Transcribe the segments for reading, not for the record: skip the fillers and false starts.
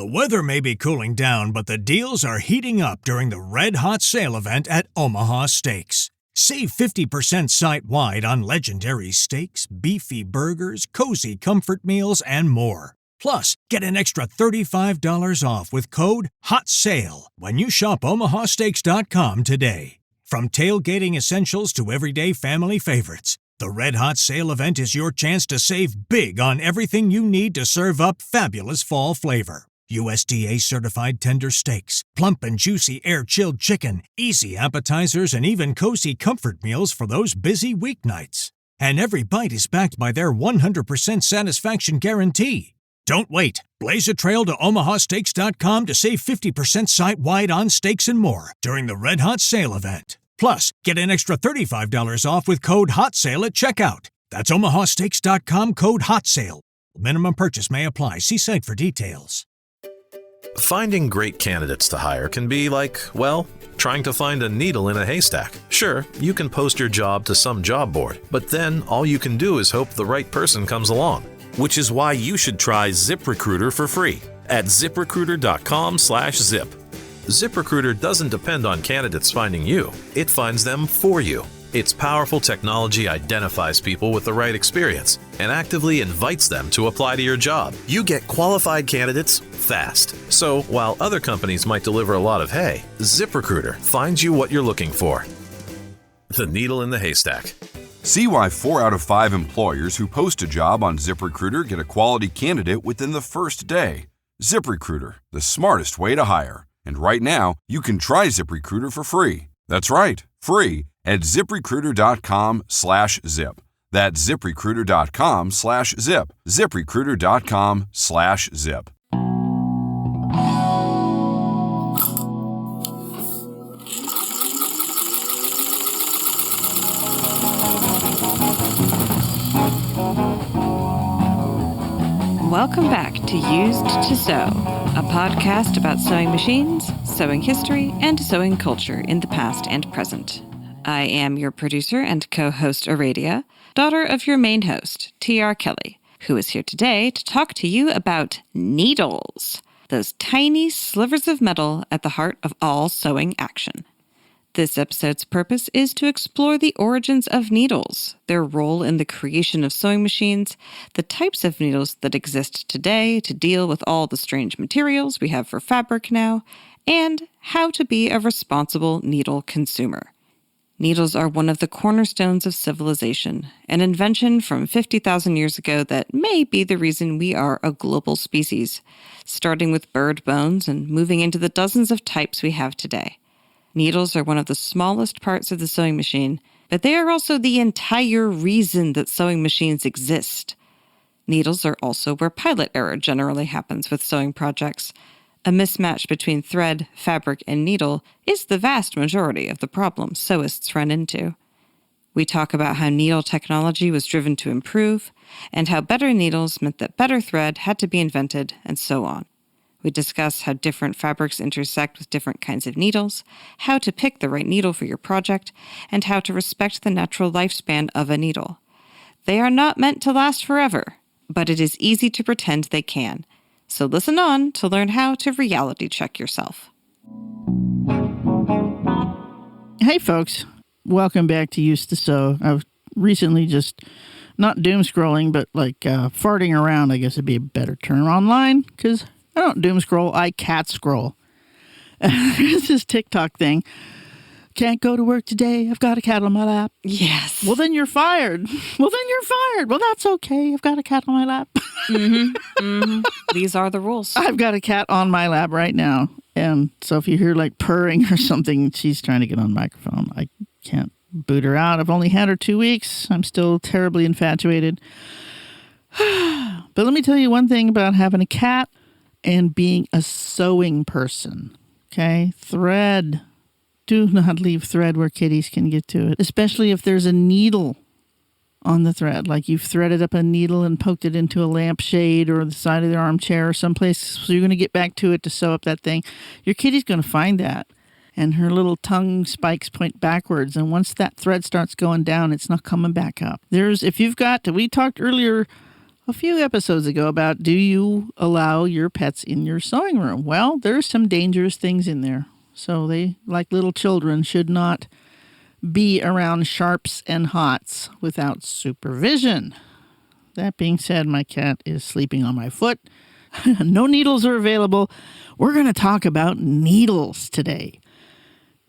The weather may be cooling down, but the deals are heating up during the Red Hot Sale event at Omaha Steaks. Save 50% site-wide on legendary steaks, beefy burgers, cozy comfort meals, and more. Plus, get an extra $35 off with code HOTSALE when you shop omahasteaks.com today. From tailgating essentials to everyday family favorites, the Red Hot Sale event is your chance to save big on everything you need to serve up fabulous fall flavor. USDA-certified tender steaks, plump and juicy air-chilled chicken, easy appetizers, and even cozy comfort meals for those busy weeknights. And every bite is backed by their 100% satisfaction guarantee. Don't wait. Blaze a trail to omahasteaks.com to save 50% site-wide on steaks and more during the Red Hot Sale event. Plus, get an extra $35 off with code HOTSALE at checkout. That's omahasteaks.com, code HOTSALE. Minimum purchase may apply. See site for details. Finding great candidates to hire can be like, well, trying to find a needle in a haystack. Sure, you can post your job to some job board, but then all you can do is hope the right person comes along. Which is why you should try ZipRecruiter for free at ziprecruiter.com/zip. ZipRecruiter doesn't depend on candidates finding you. It finds them for you. Its powerful technology identifies people with the right experience and actively invites them to apply to your job. You get qualified candidates fast. So while other companies might deliver a lot of hay, ZipRecruiter finds you what you're looking for. The needle in the haystack. See why 4 out of 5 employers who post a job on ZipRecruiter get a quality candidate within the first day. ZipRecruiter, the smartest way to hire. And right now, you can try ZipRecruiter for free. That's right, free at ziprecruiter.com/zip. That's ziprecruiter.com/zip. ziprecruiter.com/zip. Welcome back to Used to Sew, a podcast about sewing machines, sewing history, and sewing culture in the past and present. I am your producer and co-host Aradia, daughter of your main host, T.R. Kelly, who is here today to talk to you about needles, those tiny slivers of metal at the heart of all sewing action. This episode's purpose is to explore the origins of needles, their role in the creation of sewing machines, the types of needles that exist today to deal with all the strange materials we have for fabric now, and how to be a responsible needle consumer. Needles are one of the cornerstones of civilization, an invention from 50,000 years ago that may be the reason we are a global species, starting with bird bones and moving into the dozens of types we have today. Needles are one of the smallest parts of the sewing machine, but they are also the entire reason that sewing machines exist. Needles are also where pilot error generally happens with sewing projects. A mismatch between thread, fabric, and needle is the vast majority of the problems sewists run into. We talk about how needle technology was driven to improve, and how better needles meant that better thread had to be invented, and so on. We discuss how different fabrics intersect with different kinds of needles, how to pick the right needle for your project, and how to respect the natural lifespan of a needle. They are not meant to last forever, but it is easy to pretend they can. So listen on to learn how to reality check yourself. Hey folks, welcome back to Used to Sew. I've recently just, not doom scrolling, but farting around, I guess would be a better term, online, because I don't doom scroll, I cat scroll. It's this TikTok thing. Can't go to work today, I've got a cat on my lap. Yes. Well, then you're fired. Well, that's okay, I've got a cat on my lap. These are the rules. I've got a cat on my lap right now. And so if you hear purring or something, she's trying to get on microphone. I can't boot her out. I've only had her 2 weeks. I'm still terribly infatuated. But let me tell you one thing about having a cat and being a sewing person. Okay? Thread. Do not leave thread where kitties can get to it, especially if there's a needle on the thread. Like you've threaded up a needle and poked it into a lampshade or the side of the armchair or someplace, so you're going to get back to it to sew up that thing. Your kitty's going to find that, and her little tongue spikes point backwards, and once that thread starts going down, it's not coming back up. We talked earlier a few episodes ago about, do you allow your pets in your sewing room? Well, there's some dangerous things in there. So they, like little children, should not be around sharps and hots without supervision. That being said, my cat is sleeping on my foot. No needles are available. We're going to talk about needles today.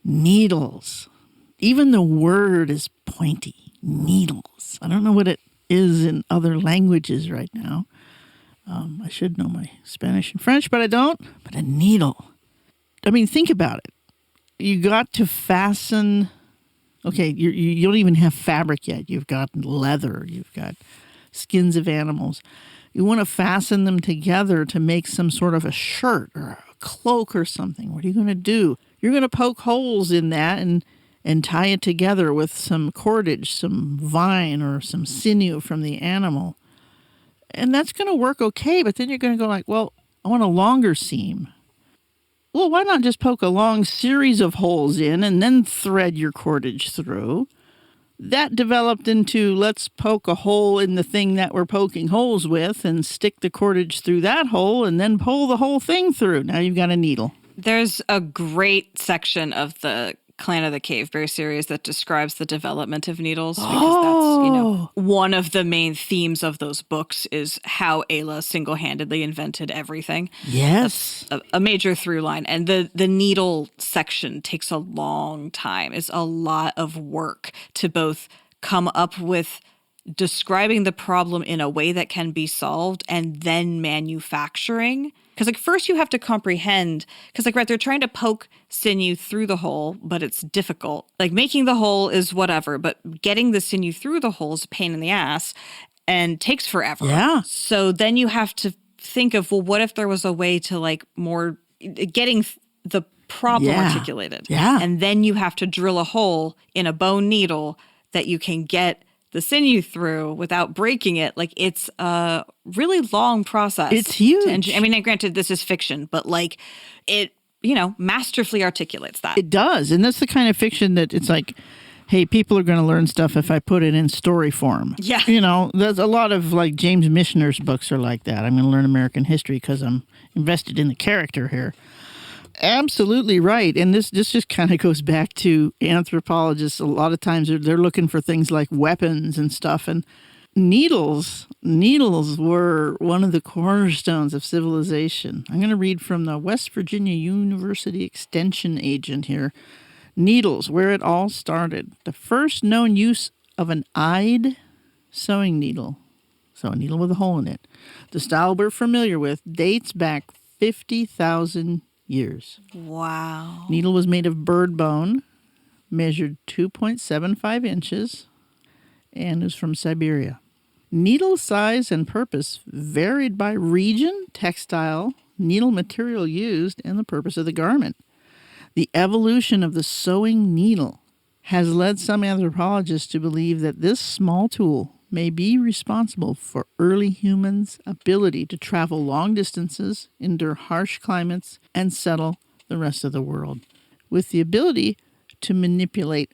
Needles. Even the word is pointy. Needles. I don't know what it is in other languages right now. I should know my Spanish and French, but I don't. But a needle. I mean, think about it. You got to fasten. Okay, you don't even have fabric yet. You've got leather. You've got skins of animals. You want to fasten them together to make some sort of a shirt or a cloak or something. What are you going to do? You're going to poke holes in that and tie it together with some cordage, some vine or some sinew from the animal. And that's going to work okay, but then you're going to go like, well, I want a longer seam. Well, why not just poke a long series of holes in and then thread your cordage through? That developed into, let's poke a hole in the thing that we're poking holes with and stick the cordage through that hole and then pull the whole thing through. Now you've got a needle. There's a great section of the Clan of the Cave Bear series that describes the development of needles, because that's, one of the main themes of those books is how Ayla single-handedly invented everything. Yes. That's a major through line. And the needle section takes a long time. It's a lot of work to both come up with describing the problem in a way that can be solved and then manufacturing. Because, like, first you have to comprehend, because, like, right, they're trying to poke sinew through the hole, but it's difficult. Like, making the hole is whatever, but getting the sinew through the hole is a pain in the ass and takes forever. Yeah. So then you have to think of, well, what if there was a way to, like, more getting the problem articulated? Yeah. And then you have to drill a hole in a bone needle that you can get the sinew through without breaking it. Like, it's a really long process. It's huge. I mean, granted, this is fiction, but, like, it, masterfully articulates that. It does. And that's the kind of fiction that it's like, hey, people are going to learn stuff if I put it in story form. Yeah. There's a lot of, like, James Michener's books are like that. I'm going to learn American history because I'm invested in the character here. Absolutely right. And this just kind of goes back to anthropologists. A lot of times they're looking for things like weapons and stuff. And needles were one of the cornerstones of civilization. I'm going to read from the West Virginia University Extension agent here. Needles, where it all started. The first known use of an eyed sewing needle, so a needle with a hole in it, the style we're familiar with, dates back 50,000 years. Wow. Needle was made of bird bone, measured 2.75 inches, and is from Siberia. Needle size and purpose varied by region, textile, needle material used, and the purpose of the garment. The evolution of the sewing needle has led some anthropologists to believe that this small tool may be responsible for early humans' ability to travel long distances, endure harsh climates, and settle the rest of the world. With the ability to manipulate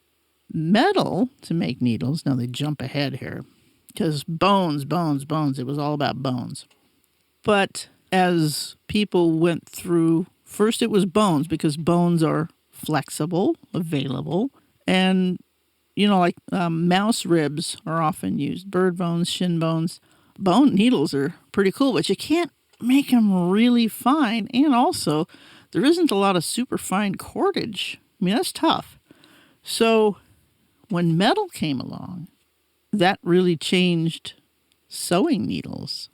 metal to make needles, now they jump ahead here, because bones, it was all about bones. But as people went through, first it was bones, because bones are flexible, available, and mouse ribs are often used, bird bones, shin bones. Bone needles are pretty cool, but you can't make them really fine. And also, there isn't a lot of super fine cordage. I mean, that's tough. So when metal came along, that really changed sewing needles.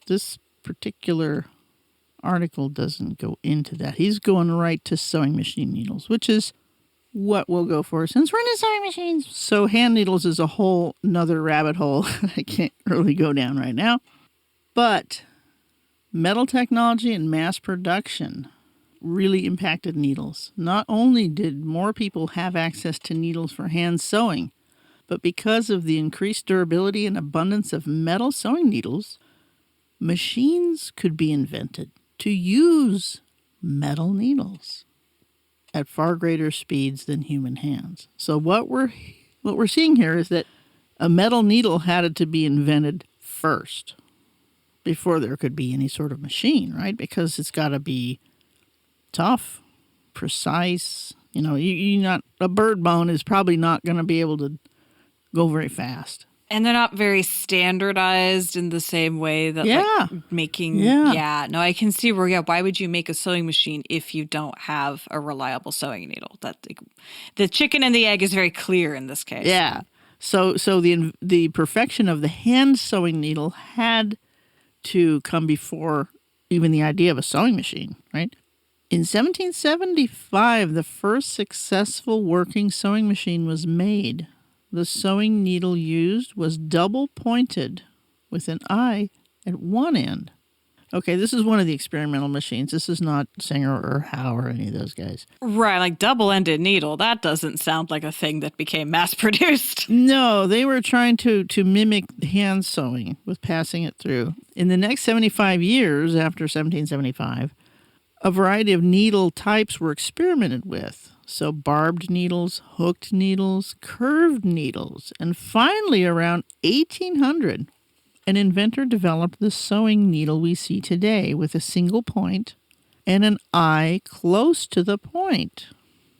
This particular article doesn't go into that. He's going right to sewing machine needles, which is what we'll go for since we're into sewing machines. So hand needles is a whole nother rabbit hole I can't really go down right now. But metal technology and mass production really impacted needles. Not only did more people have access to needles for hand sewing, but because of the increased durability and abundance of metal sewing needles, machines could be invented to use metal needles at far greater speeds than human hands. So what we're seeing here is that a metal needle had to be invented first. before there could be any sort of machine, right? Because it's got to be tough, precise. You know, you not a bird bone is probably not going to be able to go very fast. And they're not very standardized in the same way that like making. Yeah. No, I can see where. Why would you make a sewing machine if you don't have a reliable sewing needle? That the chicken and the egg is very clear in this case. Yeah. So the perfection of the hand sewing needle had to come before even the idea of a sewing machine, right? In 1775, the first successful working sewing machine was made. The sewing needle used was double-pointed with an eye at one end. Okay, this is one of the experimental machines. This is not Singer or Howe or any of those guys. Right, like double-ended needle. That doesn't sound like a thing that became mass-produced. No, they were trying to mimic hand sewing with passing it through. In the next 75 years, after 1775, a variety of needle types were experimented with. So barbed needles, hooked needles, curved needles. And finally, around 1800, an inventor developed the sewing needle we see today with a single point and an eye close to the point.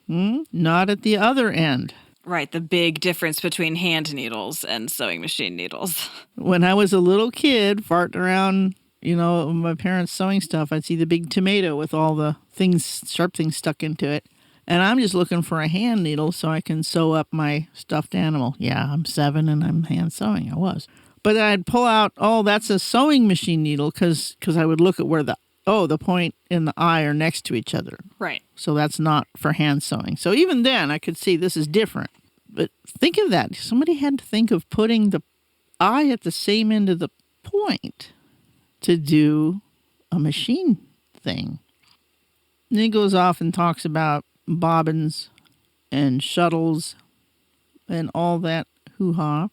Not at the other end. Right, the big difference between hand needles and sewing machine needles. When I was a little kid farting around, you know, my parents' sewing stuff, I'd see the big tomato with all the things, sharp things stuck into it. And I'm just looking for a hand needle so I can sew up my stuffed animal. Yeah, I'm 7 and I'm hand sewing. I was. But I'd pull out, that's a sewing machine needle because I would look at where the point and the eye are next to each other. Right. So that's not for hand sewing. So even then I could see this is different. But think of that. Somebody had to think of putting the eye at the same end of the point to do a machine thing. And he goes off and talks about bobbins and shuttles and all that hoo-ha.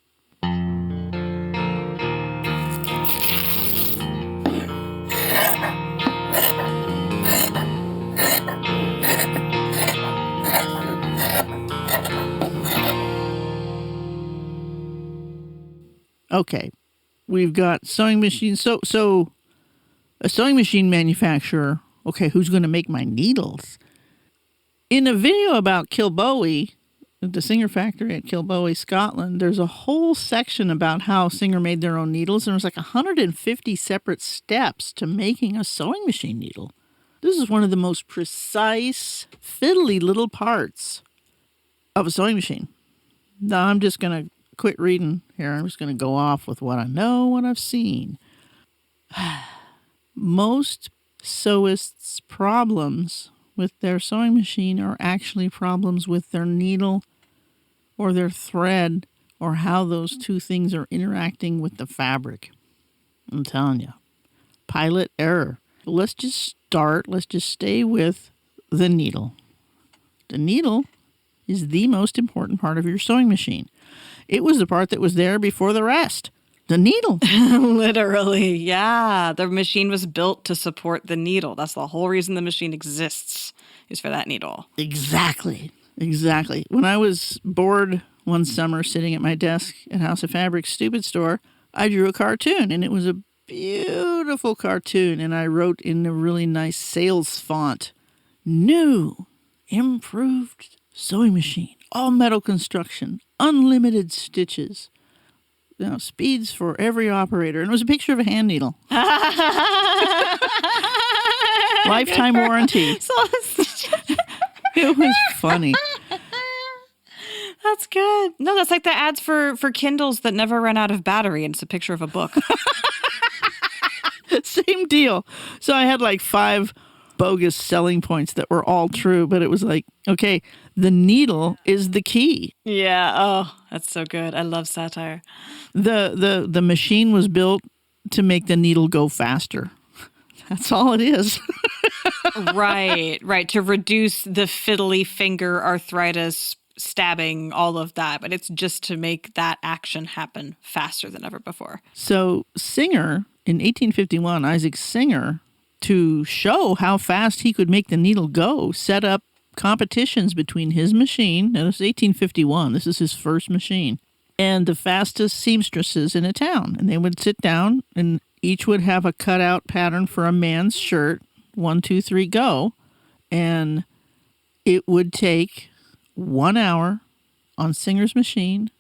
Okay, we've got sewing machines. So a sewing machine manufacturer, okay, who's going to make my needles? In a video about Kilbowie, the Singer factory at Kilbowie, Scotland, there's a whole section about how Singer made their own needles. And there's like 150 separate steps to making a sewing machine needle. This is one of the most precise, fiddly little parts of a sewing machine. Now, I'm just going to quit reading here. I'm just going to go off with what I know, what I've seen. Most sewists' problems with their sewing machine are actually problems with their needle or their thread or how those two things are interacting with the fabric. I'm telling you. Pilot error. Let's just stay with the needle. The needle is the most important part of your sewing machine. It was the part that was there before the rest. The needle. Literally, yeah. The machine was built to support the needle. That's the whole reason the machine exists, is for that needle. Exactly. When I was bored one summer sitting at my desk at House of Fabric's Stupid Store, I drew a cartoon, and it was a beautiful cartoon, and I wrote in a really nice sales font, "New, improved sewing machine, all metal construction, unlimited stitches. Speeds for every operator." And it was a picture of a hand needle. Lifetime warranty. It was funny. That's good. No, that's like the ads for Kindles that never run out of battery, and it's a picture of a book. Same deal. So I had like 5 bogus selling points that were all true, but it was like, okay, the needle is the key. Yeah. Oh, that's so good. I love satire. The machine was built to make the needle go faster. That's all it is. Right. To reduce the fiddly finger arthritis, stabbing, all of that. But it's just to make that action happen faster than ever before. So Singer, in 1851, Isaac Singer, to show how fast he could make the needle go, set up competitions between his machine, now this is 1851, this is his first machine, and the fastest seamstresses in a town. And they would sit down, and Each would have a cutout pattern for a man's shirt, 1, 2, 3, go. And it would take 1 hour on Singer's machine,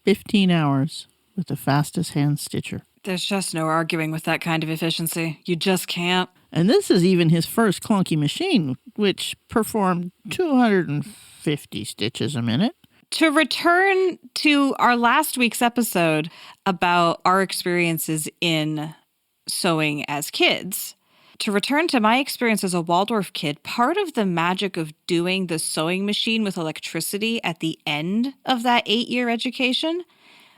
15 hours with the fastest hand stitcher. There's just no arguing with that kind of efficiency. You just can't. And this is even his first clunky machine, which performed 250 stitches a minute. To return to our last week's episode about our experiences in sewing as kids, to return to my experience as a Waldorf kid, part of the magic of doing the sewing machine with electricity at the end of that 8-year education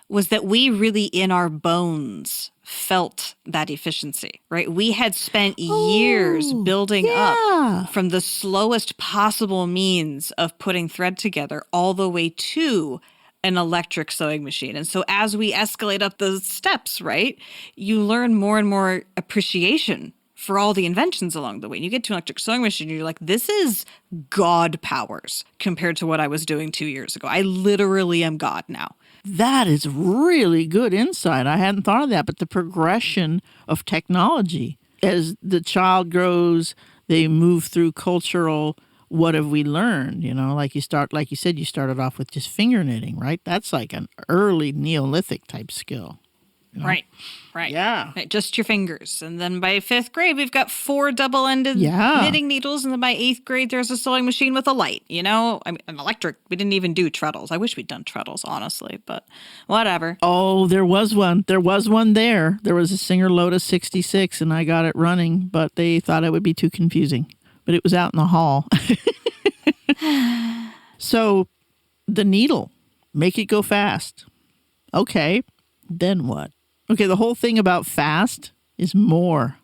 was that we really in our bones felt that efficiency, right? We had spent years building up from the slowest possible means of putting thread together all the way to an electric sewing machine. And so as we escalate up those steps, right, you learn more and more appreciation for all the inventions along the way. And you get to an electric sewing machine, and you're like, this is God powers compared to what I was doing 2 years ago. I literally am God now. That is really good insight. I hadn't thought of that, but the progression of technology. As the child grows, they move through cultural, what have we learned? You know, like you said, you started off with just finger knitting, right? That's like an early Neolithic type skill. You know? Right. Yeah. Right, just your fingers. And then by 5th grade, we've got 4 double-ended knitting needles. And then by 8th grade, there's a sewing machine with a light, you know? I mean, an electric. We didn't even do treadles. I wish we'd done treadles, honestly, but whatever. Oh, there was one. There was one there. There was a Singer Lotus 66, and I got it running, but they thought it would be too confusing. But it was out in the hall. So the needle, make it go fast. Okay, then what? Okay, the whole thing about fast is more.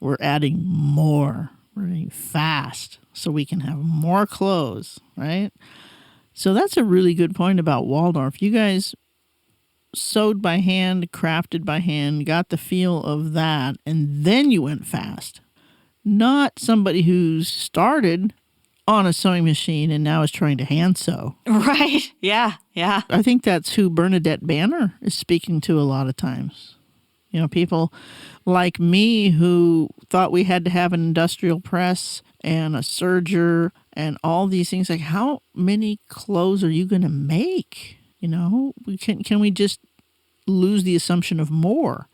We're adding more. We're adding fast so we can have more clothes, right? So that's a really good point about Waldorf. You guys sewed by hand, crafted by hand, got the feel of that, and then you went fast. Not somebody who started on a sewing machine and now is trying to hand sew. Right. Yeah. I think that's who Bernadette Banner is speaking to a lot of times. You know, people like me who thought we had to have an industrial press and a serger and all these things. Like, how many clothes are you going to make? You know, can we just lose the assumption of more?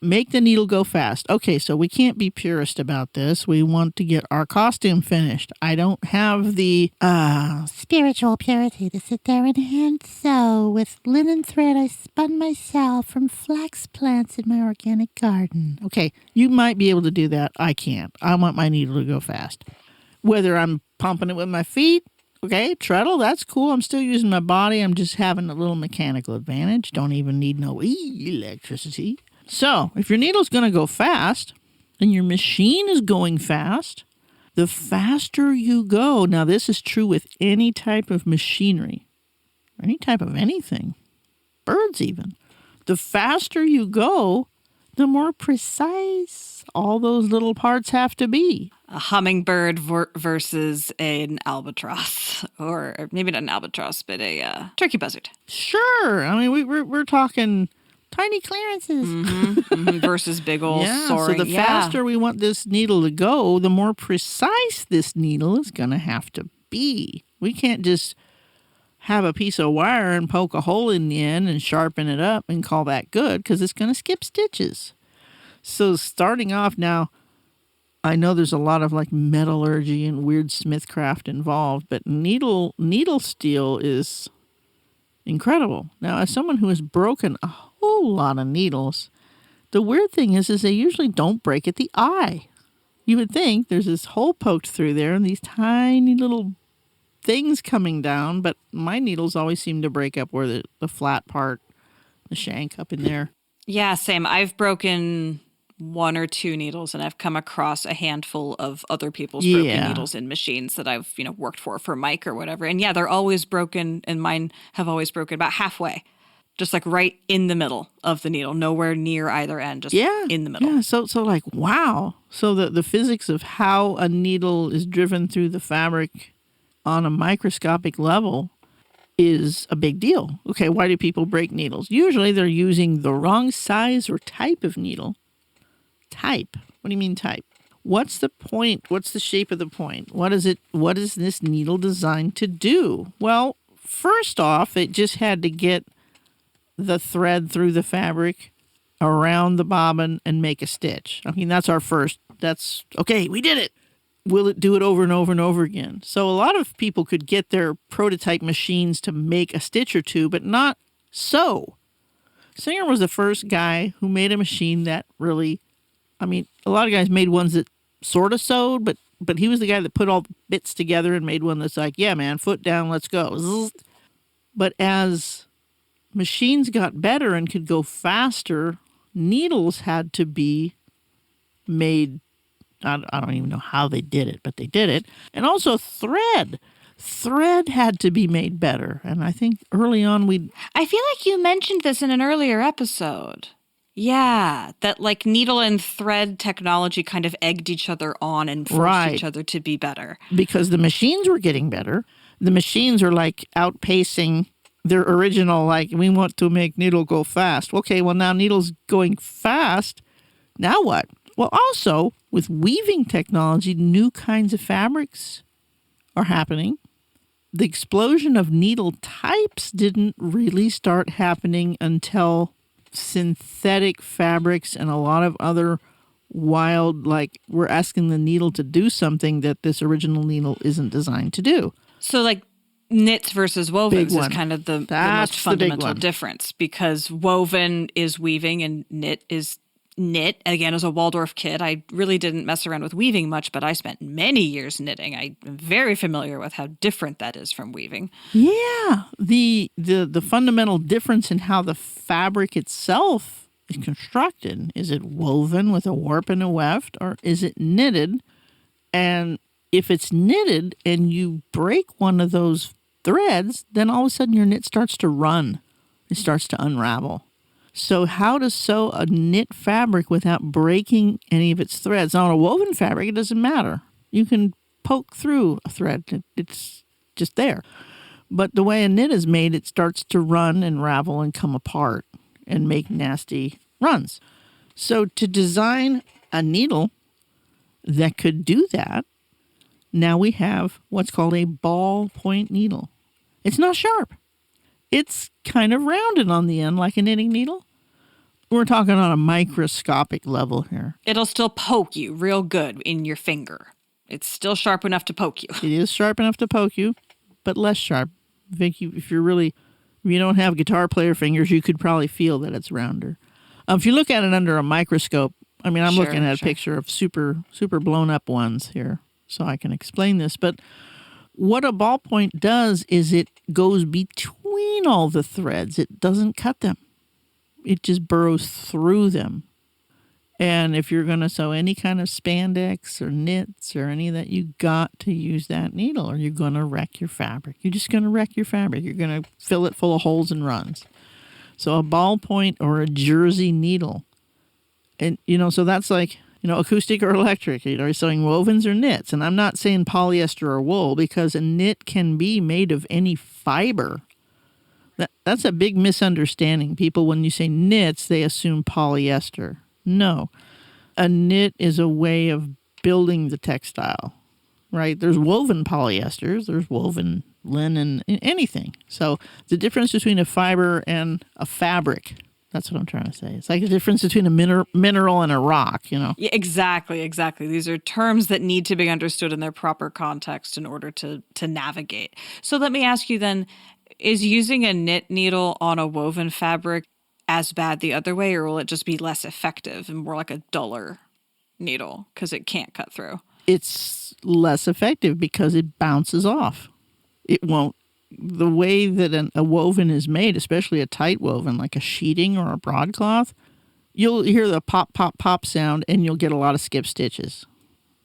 Make the needle go fast. Okay, so we can't be purist about this. We want to get our costume finished. I don't have the spiritual purity to sit there and hand sew with linen thread I spun myself from flax plants in my organic garden. Okay, you might be able to do that. I can't. I want my needle to go fast. Whether I'm pumping it with my feet, okay, treadle, that's cool. I'm still using my body. I'm just having a little mechanical advantage. Don't even need no electricity. So, if your needle's going to go fast and your machine is going fast, the faster you go. Now, this is true with any type of machinery, any type of anything, birds even. The faster you go, the more precise all those little parts have to be. A hummingbird versus an albatross, or maybe not an albatross, but a turkey buzzard. Sure. I mean, we're talking tiny clearances. Versus big old soaring. So the faster we want this needle to go, the more precise this needle is going to have to be. We can't just have a piece of wire and poke a hole in the end and sharpen it up and call that good, because it's going to skip stitches. So starting off now, I know there's a lot of like metallurgy and weird smithcraft involved, but needle steel is incredible. Now, as someone who has broken a whole lot of needles, the weird thing is they usually don't break at the eye. You would think there's this hole poked through there and these tiny little things coming down, but my needles always seem to break up where the flat part, the shank up in there. Yeah, same. I've broken 1 or 2 needles, and I've come across a handful of other people's broken needles in machines that I've, worked for Mike or whatever. And yeah, they're always broken, and mine have always broken about halfway. Just like right in the middle of the needle, nowhere near either end, just in the middle. Yeah, so like, wow. So the physics of how a needle is driven through the fabric on a microscopic level is a big deal. Okay, why do people break needles? Usually they're using the wrong size or type of needle type. What do you mean type? What's the point? What's the shape of the point? What is it? What is this needle designed to do? Well, first off, it just had to get the thread through the fabric around the bobbin and make a stitch. I mean, that's okay, we did it. Will it do it over and over and over again? So a lot of people could get their prototype machines to make a stitch or two, but not so. Singer was the first guy who made a machine that really, I mean, a lot of guys made ones that sort of sewed, but he was the guy that put all the bits together and made one that's like, yeah, man, foot down, let's go. Zzz. But as machines got better and could go faster, needles had to be made. I don't even know how they did it, but they did it. And also thread. Thread had to be made better. And I think early on I feel like you mentioned this in an earlier episode. Yeah, that like needle and thread technology kind of egged each other on and forced each other to be better. Because the machines were getting better. The machines are like outpacing their original, like, we want to make needle go fast. Okay, well now needle's going fast. Now what? Well, also, with weaving technology, new kinds of fabrics are happening. The explosion of needle types didn't really start happening until synthetic fabrics and a lot of other wild, like, we're asking the needle to do something that this original needle isn't designed to do. So, like, knits versus wovens is kind of the most fundamental difference, because woven is weaving and knit is knit. Again, as a Waldorf kid, I really didn't mess around with weaving much, but I spent many years knitting. I'm very familiar with how different that is from weaving. Yeah. The fundamental difference in how the fabric itself is constructed. Is it woven with a warp and a weft, or is it knitted? And if it's knitted and you break one of those threads, then all of a sudden your knit starts to run. It starts to unravel. So how to sew a knit fabric without breaking any of its threads? Now, on a woven fabric, it doesn't matter. You can poke through a thread. It's just there. But the way a knit is made, it starts to run and ravel and come apart and make nasty runs. So to design a needle that could do that, now we have what's called a ballpoint needle. It's not sharp. It's kind of rounded on the end like a knitting needle. We're talking on a microscopic level here. It'll still poke you real good in your finger. It's still sharp enough to poke you. It is sharp enough to poke you, but less sharp. I think if you don't have guitar player fingers, you could probably feel that it's rounder. If you look at it under a microscope, I mean, I'm looking at a picture of super blown up ones here, so I can explain this. But what a ballpoint does is it goes between all the threads. It doesn't cut them. It just burrows through them. And if you're going to sew any kind of spandex or knits or any of that, you got to use that needle or you're going to wreck your fabric. You're just going to wreck your fabric. You're going to fill it full of holes and runs. So a ballpoint or a jersey needle. And, so that's like, acoustic or electric. Are you sewing wovens or knits? And I'm not saying polyester or wool, because a knit can be made of any fiber. That's a big misunderstanding. People, when you say knits, they assume polyester. No. A knit is a way of building the textile, right? There's woven polyesters, there's woven linen, anything. So the difference between a fiber and a fabric, that's what I'm trying to say. It's like the difference between a mineral and a rock, Yeah, exactly. These are terms that need to be understood in their proper context in order to navigate. So let me ask you then, is using a knit needle on a woven fabric as bad the other way, or will it just be less effective and more like a duller needle because it can't cut through? It's less effective because it bounces off. It won't. The way that a woven is made, especially a tight woven, like a sheeting or a broadcloth, you'll hear the pop, pop, pop sound, and you'll get a lot of skip stitches.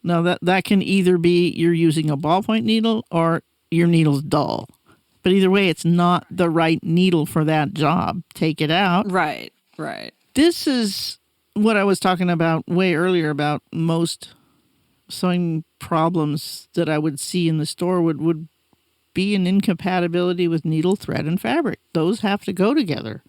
Now, that can either be you're using a ballpoint needle or your needle's dull. But either way, it's not the right needle for that job. Take it out. Right. This is what I was talking about way earlier about most sewing problems that I would see in the store would be an incompatibility with needle, thread, and fabric. Those have to go together.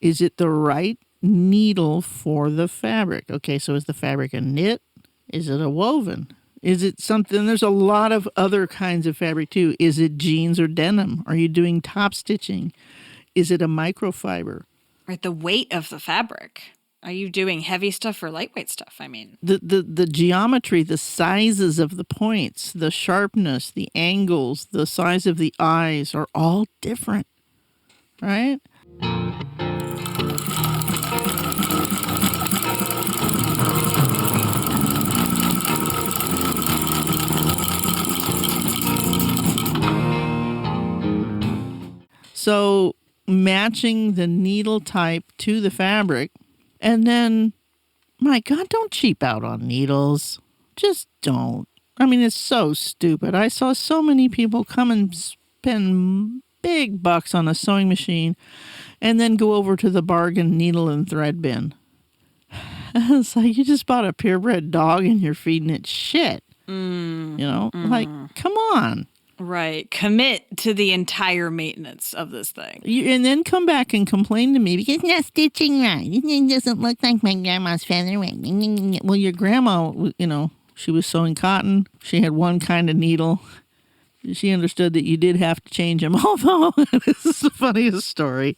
Is it the right needle for the fabric. Okay, so is the fabric a knit? Is it a woven? Is it something? There's a lot of other kinds of fabric too. Is it jeans or denim? Are you doing top stitching? Is it a microfiber? Right, the weight of the fabric. Are you doing heavy stuff or lightweight stuff? I mean, the geometry, the sizes of the points, the sharpness, the angles, the size of the eyes are all different, right? So matching the needle type to the fabric, and then, my God, don't cheap out on needles. Just don't. I mean, it's so stupid. I saw so many people come and spend big bucks on a sewing machine and then go over to the bargain needle and thread bin. It's like you just bought a purebred dog and you're feeding it shit. Like, come on. right. Commit to the entire maintenance of this thing. And then come back and complain to me because it's not stitching right. It doesn't look like my grandma's featherweight. Well, your grandma, she was sewing cotton. She had one kind of needle. She understood that you did have to change them. Although, this is the funniest story.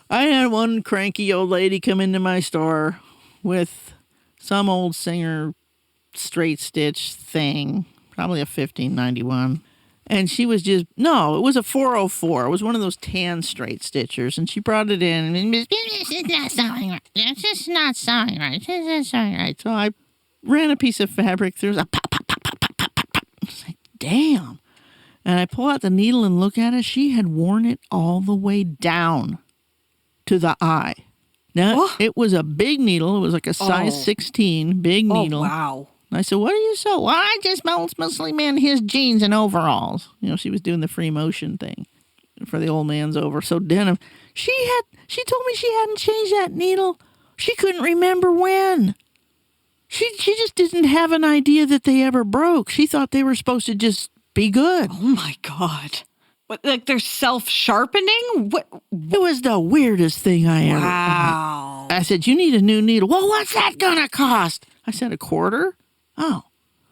I had one cranky old lady come into my store with some old Singer straight stitch thing, probably a 1591. And she was it was a 404. It was one of those tan straight stitchers. And she brought it in. And this is not sewing right. It's just not sewing right. It's just sewing right. So I ran a piece of fabric through. It was a pop, pop, pop, pop, pop, pop, pop, pop. I was like, damn. And I pull out the needle and look at it. She had worn it all the way down to the eye. Now, It was a big needle. It was like a size 16, big needle. Oh, wow. And I said, what do you sew? Well, I just mostly man his jeans and overalls. She was doing the free motion thing for the old man's over. So denim. She told me she hadn't changed that needle. She couldn't remember when. She just didn't have an idea that they ever broke. She thought they were supposed to just be good. Oh, my God. What, like they're self-sharpening? What? It was the weirdest thing I ever. Wow. I said, you need a new needle. Well, what's that going to cost? I said, $25. Oh,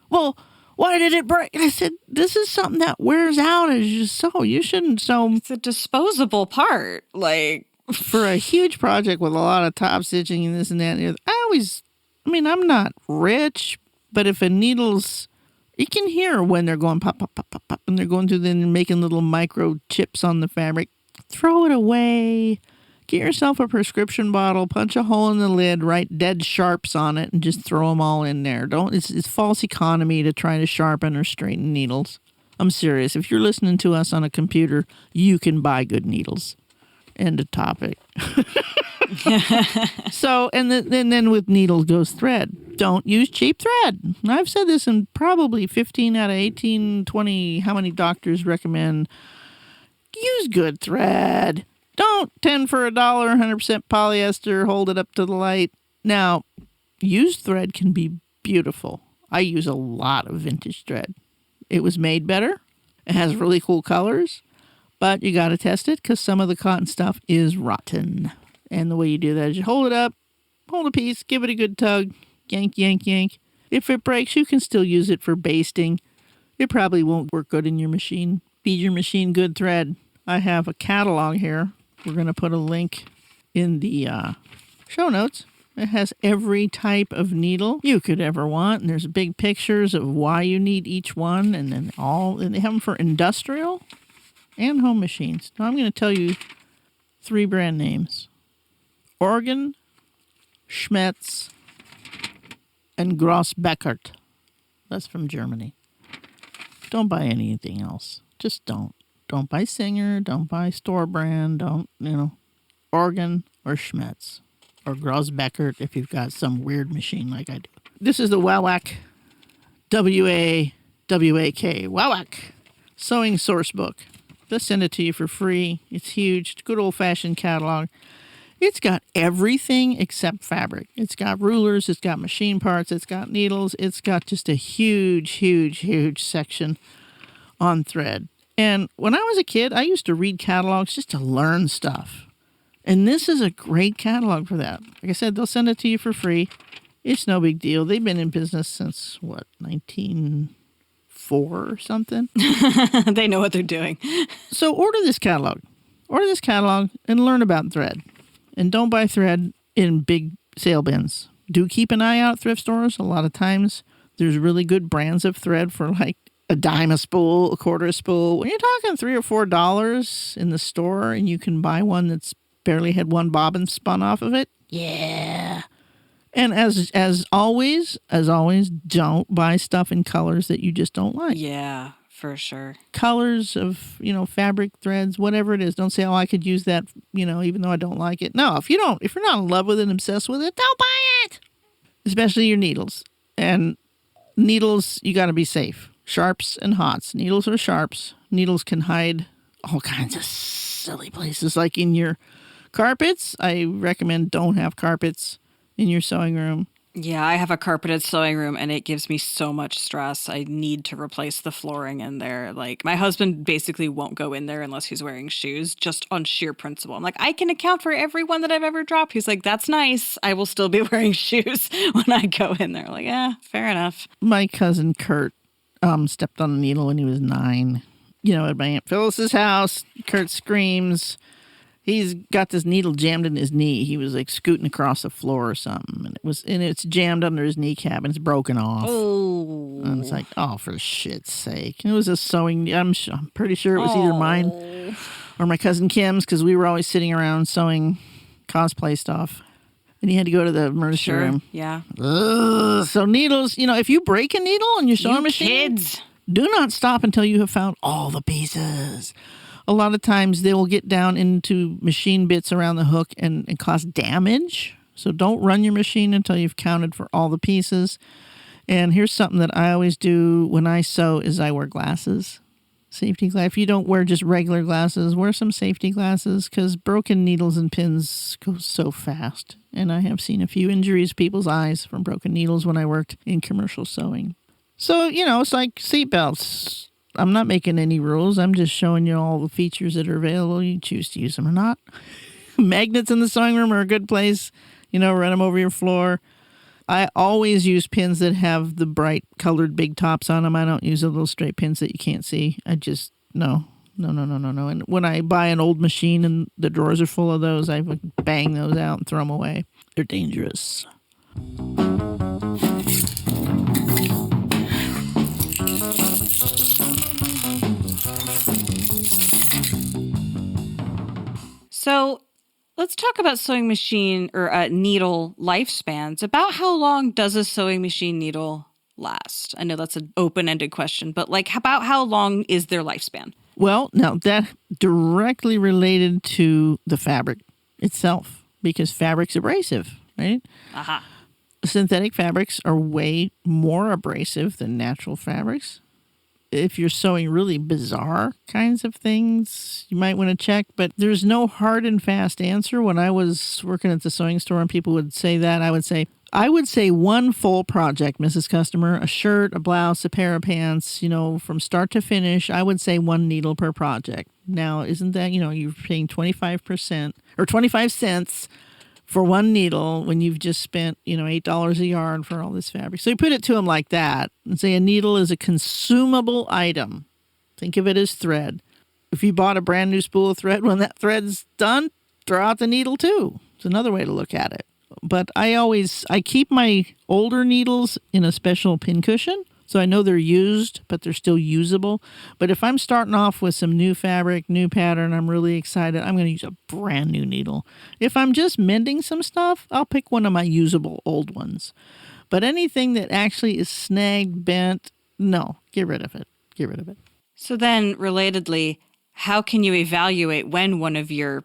well, why did it break? I said, this is something that wears out as you sew. You shouldn't sew. It's a disposable part. Like, for a huge project with a lot of top stitching and this and that. And I'm not rich, but if a needle's, you can hear when they're going pop, pop, pop, pop, pop, and they're going through and making little micro chips on the fabric. Throw it away. Get yourself a prescription bottle, punch a hole in the lid, write dead sharps on it, and just throw them all in there. It's false economy to try to sharpen or straighten needles. I'm serious. If you're listening to us on a computer, you can buy good needles. End of topic. So, and then with needles goes thread. Don't use cheap thread. I've said this in probably 15 out of 18, 20, how many doctors recommend use good thread. Don't 10 for $1, 100% polyester, hold it up to the light. Now, used thread can be beautiful. I use a lot of vintage thread. It was made better. It has really cool colors, but you got to test it because some of the cotton stuff is rotten. And the way you do that is you hold it up, hold a piece, give it a good tug, yank, yank, yank. If it breaks, you can still use it for basting. It probably won't work good in your machine. Feed your machine good thread. I have a catalog here. We're going to put a link in the show notes. It has every type of needle you could ever want. And there's big pictures of why you need each one. And then they have them for industrial and home machines. Now I'm going to tell you 3 brand names. Oregon, Schmetz, and Groz-Beckert. That's from Germany. Don't buy anything else. Just don't. Don't buy Singer. Don't buy store brand. Don't, Oregon or Schmetz or Groz-Beckert if you've got some weird machine like I do. This is the WAWAK, W-A-W-A-K, WAWAK Sewing Source Book. They'll send it to you for free. It's huge. It's a good old-fashioned catalog. It's got everything except fabric. It's got rulers. It's got machine parts. It's got needles. It's got just a huge, huge, huge section on thread. And when I was a kid, I used to read catalogs just to learn stuff. And this is a great catalog for that. Like I said, they'll send it to you for free. It's no big deal. They've been in business since, 1904 or something? They know what they're doing. So order this catalog. Order this catalog and learn about thread. And don't buy thread in big sale bins. Do keep an eye out at thrift stores. A lot of times there's really good brands of thread for like a dime a spool, a quarter a spool. When you're talking $3 or $4 in the store and you can buy one that's barely had one bobbin spun off of it. Yeah. And as always, don't buy stuff in colors that you just don't like. Yeah, for sure. Colors of, fabric, threads, whatever it is. Don't say, I could use that, even though I don't like it. No, if you're not in love with it and obsessed with it, don't buy it. Especially your needles. And needles, you got to be safe. Sharps and hots. Needles are sharps. Needles can hide all kinds of silly places, like in your carpets. I recommend don't have carpets in your sewing room. Yeah, I have a carpeted sewing room and it gives me so much stress. I need to replace the flooring in there. Like, my husband basically won't go in there unless he's wearing shoes, just on sheer principle. I'm like, I can account for every one that I've ever dropped. He's like, that's nice. I will still be wearing shoes when I go in there. Like, yeah, fair enough. My cousin Kurt stepped on a needle when he was 9. At my Aunt Phyllis's house, Kurt screams. He's got this needle jammed in his knee. He was like scooting across the floor or something, and it's jammed under his kneecap and it's broken off. Oh, and it's like, for shit's sake! And it was a sewing. I'm pretty sure it was either mine or my cousin Kim's, because we were always sitting around sewing cosplay stuff, and he had to go to the emergency room. Yeah. Ugh. So needles, if you break a needle on your sewing machine, kids, do not stop until you have found all the pieces. A lot of times they will get down into machine bits around the hook and cause damage. So don't run your machine until you've counted for all the pieces. And here's something that I always do when I sew is I wear glasses. Safety glass. If you don't wear just regular glasses, wear some safety glasses, because broken needles and pins go so fast. And I have seen a few injuries to people's eyes from broken needles when I worked in commercial sewing. So, it's like seatbelts. I'm not making any rules. I'm just showing you all the features that are available. You choose to use them or not. Magnets in the sewing room are a good place. Run them over your floor. I always use pins that have the bright colored big tops on them. I don't use the little straight pins that you can't see. I just, no. And when I buy an old machine and the drawers are full of those, I would bang those out and throw them away. They're dangerous. So let's talk about sewing machine or needle lifespans. About how long does a sewing machine needle last? I know that's an open-ended question, but about how long is their lifespan? Well, now that directly related to the fabric itself, because fabric's abrasive, right? Aha. Synthetic fabrics are way more abrasive than natural fabrics. If you're sewing really bizarre kinds of things, you might want to check, but there's no hard and fast answer. When I was working at the sewing store and people would say that, I would say one full project, Mrs. Customer, a shirt, a blouse, a pair of pants, from start to finish, I would say one needle per project. Now, isn't that, you're paying 25% or 25 cents for one needle when you've just spent, $8 a yard for all this fabric. So you put it to them like that and say a needle is a consumable item. Think of it as thread. If you bought a brand new spool of thread, when that thread's done, throw out the needle too. It's another way to look at it. But I keep my older needles in a special pin cushion. So I know they're used, but they're still usable. But if I'm starting off with some new fabric, new pattern, I'm really excited, I'm going to use a brand new needle. If I'm just mending some stuff, I'll pick one of my usable old ones. But anything that actually is snagged, bent, no, get rid of it. Get rid of it. So then, relatedly, how can you evaluate when one of your,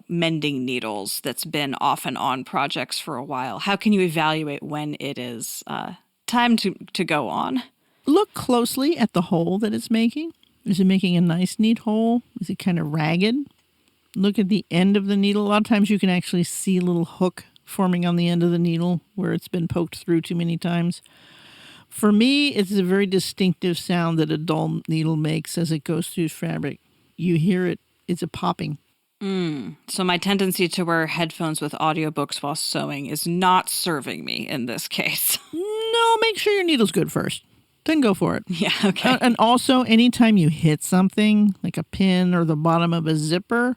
mending needles that's been off and on projects for a while, how can you evaluate when it is time to go on? Look closely at the hole that it's making. Is it making a nice, neat hole? Is it kind of ragged? Look at the end of the needle. A lot of times you can actually see a little hook forming on the end of the needle where it's been poked through too many times. For me, it's a very distinctive sound that a dull needle makes as it goes through fabric. You hear it. It's a popping. So my tendency to wear headphones with audiobooks while sewing is not serving me in this case. No, make sure your needle's good first. Then go for it. Yeah, okay. And also, anytime you hit something, like a pin or the bottom of a zipper,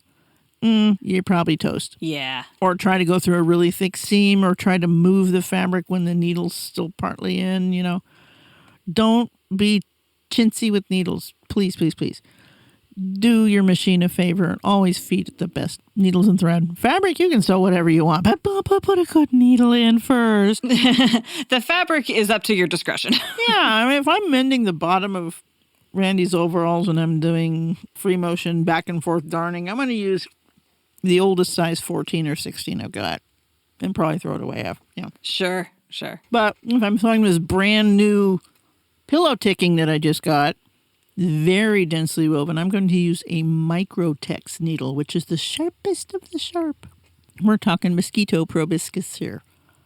you're probably toast. Yeah. Or try to go through a really thick seam or try to move the fabric when the needle's still partly in, Don't be chintzy with needles. Please, please, please. Do your machine a favor and always feed the best needles and thread. Fabric, you can sew whatever you want, but put a good needle in first. The fabric is up to your discretion. Yeah, I mean, if I'm mending the bottom of Randy's overalls and I'm doing free motion back and forth darning, I'm going to use the oldest size 14 or 16 I've got and probably throw it away. Sure. But if I'm sewing this brand new pillow ticking that I just got, very densely woven, I'm going to use a Microtex needle, which is the sharpest of the sharp. We're talking mosquito proboscis here.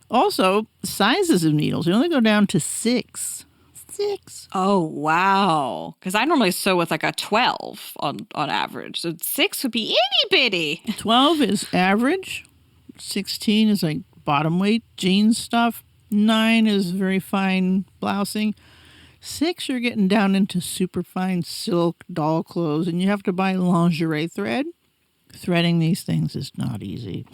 Also, sizes of needles. You only go down to 6. 6. Oh, wow. Because I normally sew with like a 12 on average. So 6 would be itty bitty. 12 is average. 16 is like bottom weight jeans stuff. 9 is very fine blousing. 6, you're getting down into super fine silk doll clothes, and you have to buy lingerie thread. Threading these things is not easy.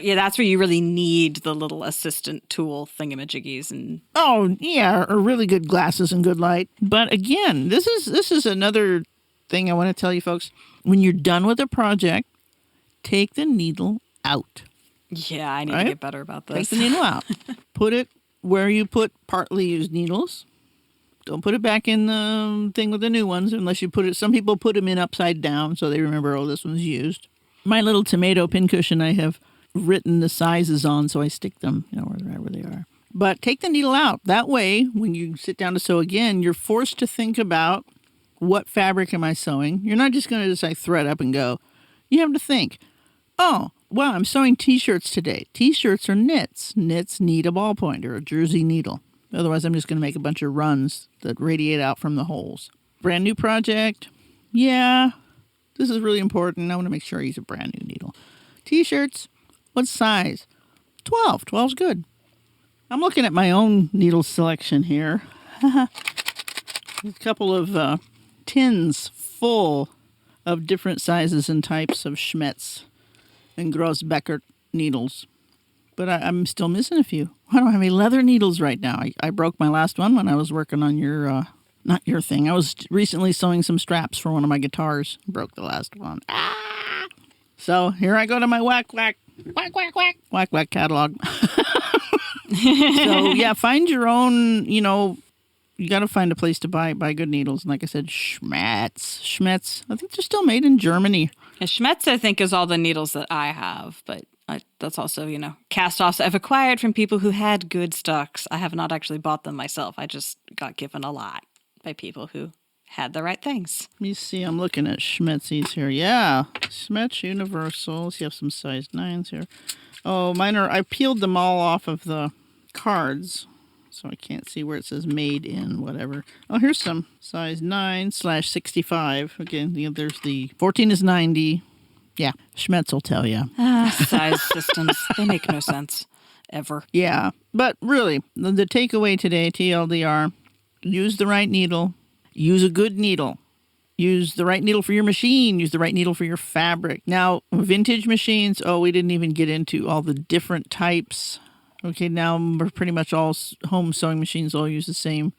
Yeah, that's where you really need the little assistant tool thingamajiggies and. Oh yeah, or really good glasses and good light. But again, this is another thing I want to tell you folks. When you're done with a project, take the needle out. Yeah, I need to get better about this. Take the needle out. Put it where you put partly used needles. Don't put it back in the thing with the new ones unless you put it. Some people put them in upside down so they remember, oh, this one's used. My little tomato pincushion I have written the sizes on, so I stick them, wherever they are. But take the needle out. That way, when you sit down to sew again, you're forced to think about what fabric am I sewing. You're not just going to just thread up and go. You have to think, oh, well, I'm sewing T-shirts today. T-shirts are knits. Knits need a ballpoint or a jersey needle. Otherwise, I'm just going to make a bunch of runs that radiate out from the holes. Brand new project. Yeah, this is really important. I want to make sure I use a brand new needle. T-shirts. What size? 12. 12's good. I'm looking at my own needle selection here. A couple of tins full of different sizes and types of Schmetz and Groz-Beckert needles. But I'm still missing a few. I don't have any leather needles right now. I broke my last one when I was working on your, not your thing. I was recently sewing some straps for one of my guitars. Broke the last one. Ah! So here I go to my whack catalog. So yeah, find your own, you got to find a place to buy good needles. And like I said, Schmetz. I think they're still made in Germany. Yeah, Schmetz, I think, is all the needles that I have, but that's also, cast-offs I've acquired from people who had good stocks. I have not actually bought them myself. I just got given a lot by people who had the right things. Let me see. I'm looking at Schmetzies here. Yeah, Schmetz Universals. You have some size 9s here. Oh, mine are, I peeled them all off of the cards, so I can't see where it says made in whatever. Oh, here's some size 9/65. Again, there's the 14 is 90. Yeah, Schmetz will tell you. Size systems, they make no sense, ever. Yeah, but really, the takeaway today, TLDR, use the right needle. Use a good needle. Use the right needle for your machine. Use the right needle for your fabric. Now, vintage machines, we didn't even get into all the different types. Okay, now we're pretty much all home sewing machines all use the same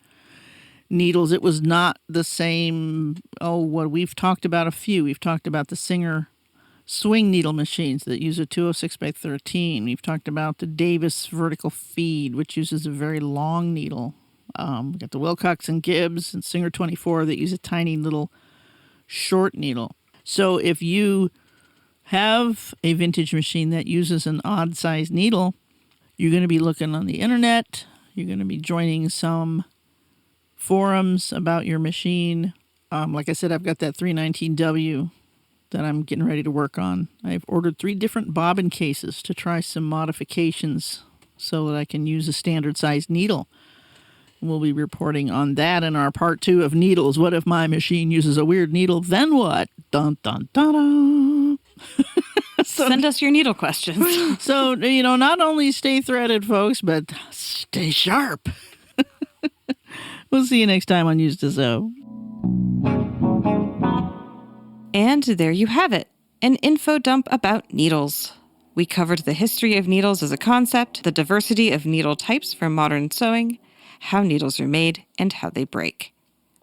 needles. It was not the same. We've talked about a few. We've talked about the Singer swing needle machines that use a 206x13. We've talked about the Davis vertical feed, which uses a very long needle. We got the Wilcox and Gibbs and Singer 24 that use a tiny little short needle. So if you have a vintage machine that uses an odd size needle, you're going to be looking on the internet. You're going to be joining some forums about your machine. Like I said, I've got that 319W that I'm getting ready to work on. I've ordered 3 different bobbin cases to try some modifications so that I can use a standard size needle. We'll be reporting on that in our part 2 of needles. What if my machine uses a weird needle? Then what? Dun, dun, dun, dun. Send us your needle questions. So, not only stay threaded, folks, but stay sharp. We'll see you next time on Used to Sew. And there you have it, an info dump about needles. We covered the history of needles as a concept, the diversity of needle types for modern sewing, how needles are made, and how they break.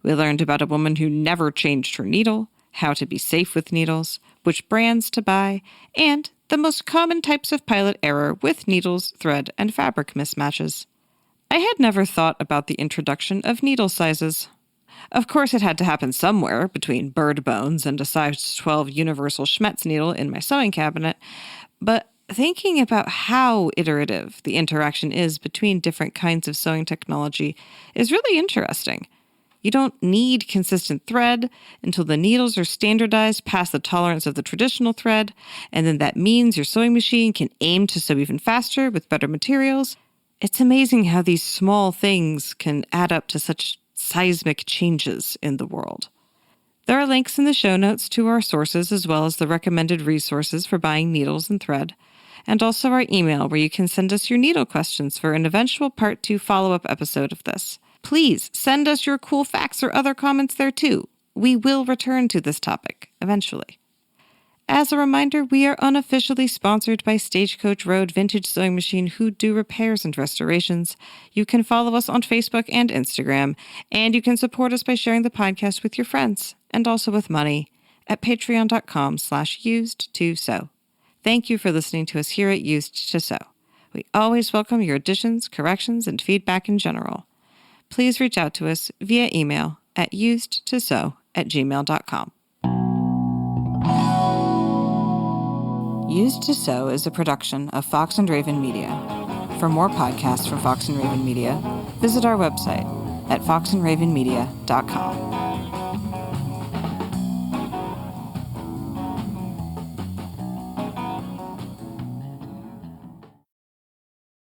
We learned about a woman who never changed her needle, how to be safe with needles, which brands to buy, and the most common types of pilot error with needles, thread, and fabric mismatches. I had never thought about the introduction of needle sizes. Of course, it had to happen somewhere between bird bones and a size 12 universal Schmetz needle in my sewing cabinet, but thinking about how iterative the interaction is between different kinds of sewing technology is really interesting. You don't need consistent thread until the needles are standardized past the tolerance of the traditional thread, and then that means your sewing machine can aim to sew even faster with better materials. It's amazing how these small things can add up to such seismic changes in the world. There are links in the show notes to our sources as well as the recommended resources for buying needles and thread, and also our email where you can send us your needle questions for an eventual Part 2 follow-up episode of this. Please send us your cool facts or other comments there too. We will return to this topic eventually. As a reminder, we are unofficially sponsored by Stagecoach Road Vintage Sewing Machine, who do repairs and restorations. You can follow us on Facebook and Instagram, and you can support us by sharing the podcast with your friends, and also with money, at patreon.com/used2sew. Thank you for listening to us here at Used to Sew. We always welcome your additions, corrections, and feedback in general. Please reach out to us via email at usedtosew@gmail.com. Used to Sew is a production of Fox and Raven Media. For more podcasts from Fox and Raven Media, visit our website at foxandravenmedia.com.